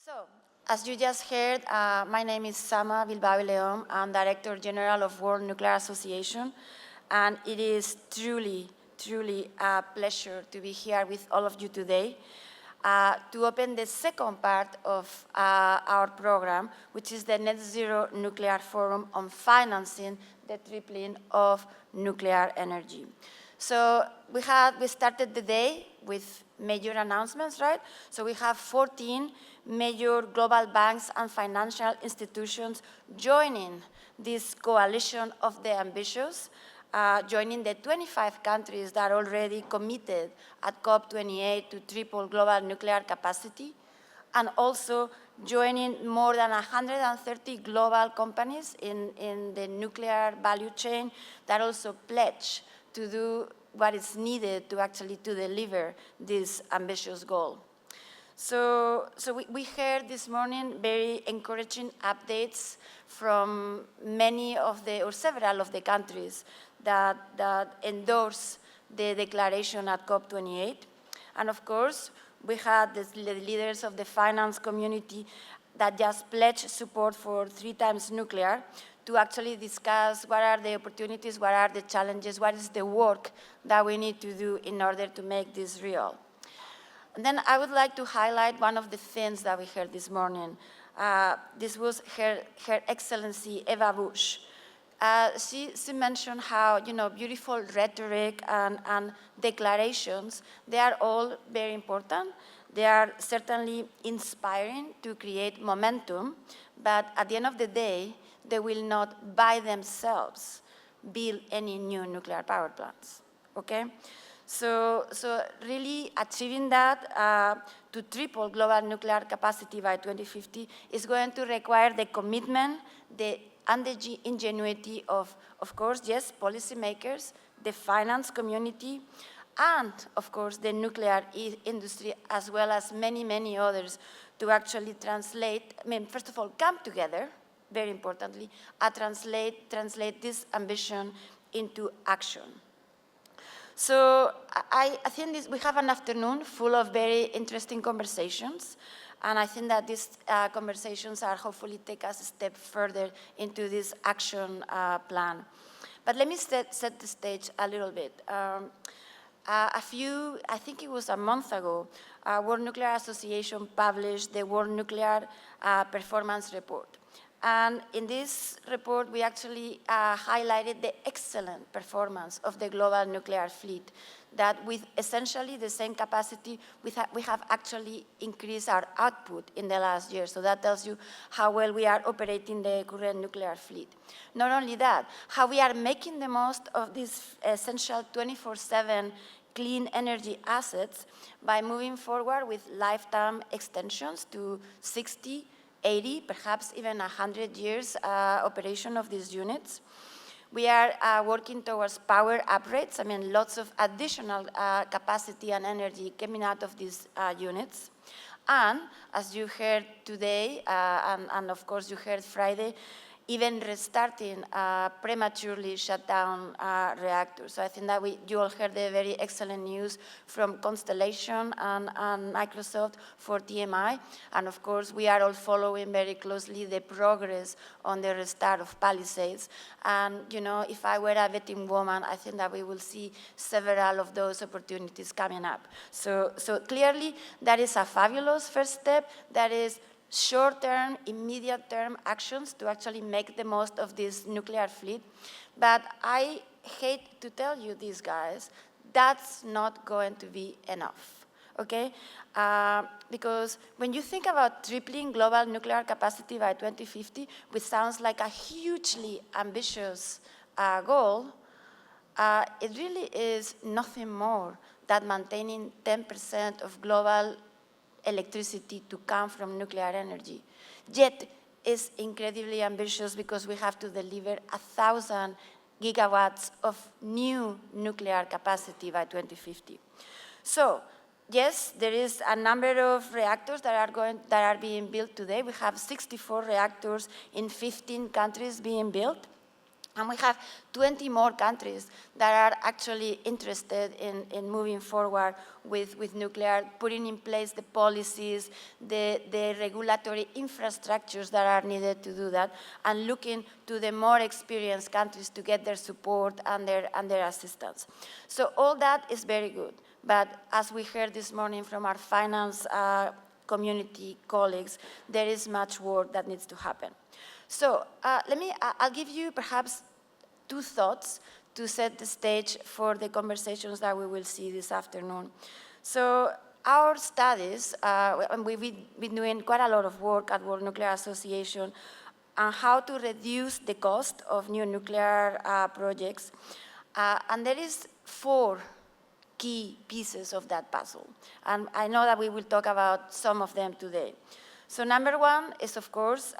So, as you just heard, my name is Sama Bilbao León. I'm Director General of World Nuclear Association, and it is truly a pleasure to be here with all of you today to open the second part of our program, which is the Net Zero Nuclear Forum on financing the tripling of nuclear energy. So we started the day with major announcements, right? So we have 14 major global banks and financial institutions joining this coalition of the ambitious, joining the 25 countries that are already committed at COP28 to triple global nuclear capacity, and also joining more than 130 global companies in the nuclear value chain that also pledge to do what is needed to actually deliver this ambitious goal. So we heard this morning very encouraging updates from several of the countries that endorse the declaration at COP28. And of course, we had the leaders of the finance community that just pledged support for 3 times nuclear to actually discuss what are the opportunities, what are the challenges, what is the work that we need to do in order to make this real. And then I would like to highlight one of the things that we heard this morning. This was Her Excellency Eva Bush. She mentioned how, beautiful rhetoric and declarations, they are all very important. They are certainly inspiring to create momentum, but at the end of the day, they will not by themselves build any new nuclear power plants, okay? So really achieving that to triple global nuclear capacity by 2050 is going to require the commitment, and the ingenuity of course, yes, policymakers, the finance community, and of course the nuclear industry, as well as many others, to actually translate, first of all, come together, very importantly, and translate this ambition into action. So I think we have an afternoon full of very interesting conversations, and I think that these conversations are hopefully take us a step further into this action plan. But let me set the stage a little bit. I think it was a month ago, World Nuclear Association published the World Nuclear Performance Report. And in this report, we actually highlighted the excellent performance of the global nuclear fleet, that with essentially the same capacity, we have actually increased our output in the last year. So that tells you how well we are operating the current nuclear fleet. Not only that, how we are making the most of these essential 24/7 clean energy assets by moving forward with lifetime extensions to 60, 80, perhaps even 100 years operation of these units. We are working towards power upgrades. Lots of additional capacity and energy coming out of these units. And as you heard today, and of course you heard Friday, even restarting prematurely shut down reactors. So I think that you all heard the very excellent news from Constellation and Microsoft for TMI. And of course, we are all following very closely the progress on the restart of Palisades. And if I were a betting woman, I think that we will see several of those opportunities coming up. So clearly, that is a fabulous first step. That is short-term, immediate-term actions to actually make the most of this nuclear fleet. But I hate to tell you this, guys, that's not going to be enough, okay? Because when you think about tripling global nuclear capacity by 2050, which sounds like a hugely ambitious goal, it really is nothing more than maintaining 10% of global electricity to come from nuclear energy. Yet it's incredibly ambitious because we have to deliver 1,000 gigawatts of new nuclear capacity by 2050. So yes, there is a number of reactors that are being built today. We have 64 reactors in 15 countries being built. And we have 20 more countries that are actually interested in moving forward with nuclear, putting in place the policies, the regulatory infrastructures that are needed to do that, and looking to the more experienced countries to get their support and their assistance. So all that is very good. But as we heard this morning from our finance community colleagues, there is much work that needs to happen. So I'll give you perhaps 2 thoughts to set the stage for the conversations that we will see this afternoon. So our studies, and we've been doing quite a lot of work at World Nuclear Association on how to reduce the cost of new nuclear projects. And there is 4 key pieces of that puzzle. And I know that we will talk about some of them today. So number 1 is, of course,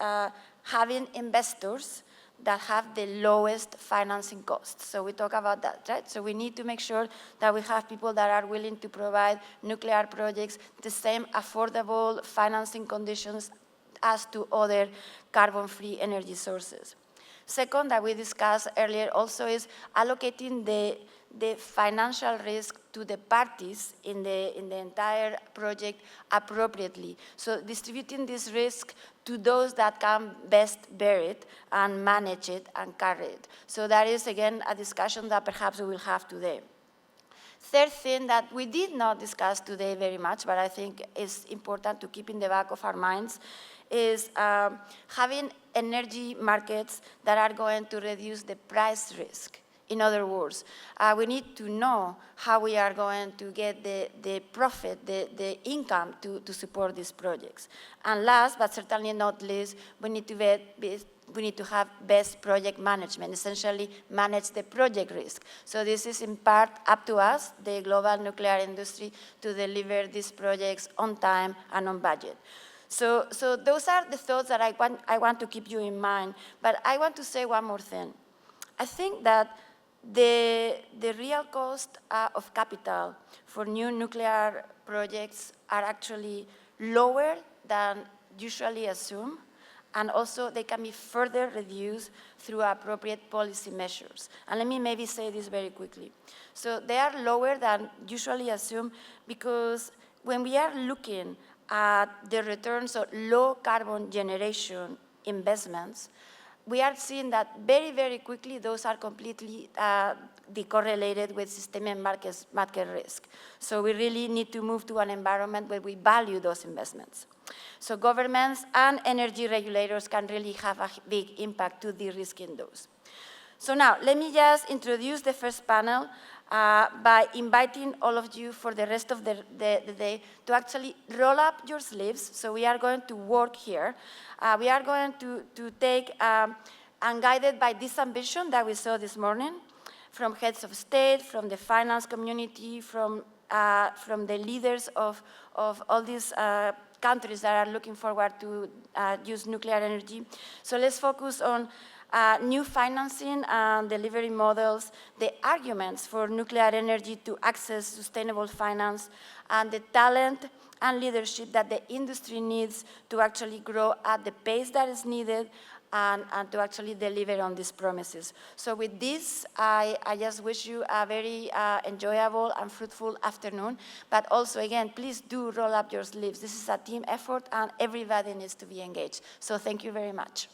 having investors that have the lowest financing costs. So we talk about that, right? So we need to make sure that we have people that are willing to provide nuclear projects the same affordable financing conditions as to other carbon-free energy sources. Second, that we discussed earlier also is allocating the financial risk to the parties in the entire project appropriately. So distributing this risk to those that can best bear it and manage it and carry it. So that is, again, a discussion that perhaps we will have today. Third thing that we did not discuss today very much, but I think is important to keep in the back of our minds, is having energy markets that are going to reduce the price risk. In other words, we need to know how we are going to get the profit, the income to support these projects. And last, but certainly not least, we need to have best project management, essentially manage the project risk. So this is in part up to us, the global nuclear industry, to deliver these projects on time and on budget. So those are the thoughts that I want to keep you in mind. But I want to say one more thing. I think that the real cost of capital for new nuclear projects are actually lower than usually assumed, and also they can be further reduced through appropriate policy measures. And let me maybe say this very quickly. So they are lower than usually assumed because when we are looking at the returns of low carbon generation investments, we are seeing that very, very quickly those are completely decorrelated with systemic market risk. So we really need to move to an environment where we value those investments. So governments and energy regulators can really have a big impact to de-risking those. So now, let me just introduce the first panel by inviting all of you for the rest of the day to actually roll up your sleeves. So we are going to work here. We are going to take, and guided by this ambition that we saw this morning, from heads of state, from the finance community, from the leaders of all these countries that are looking forward to use nuclear energy. So let's focus on new financing and delivery models, the arguments for nuclear energy to access sustainable finance, and the talent and leadership that the industry needs to actually grow at the pace that is needed and to actually deliver on these promises. So with this, I just wish you a very enjoyable and fruitful afternoon. But also, again, please do roll up your sleeves. This is a team effort, and everybody needs to be engaged. So thank you very much.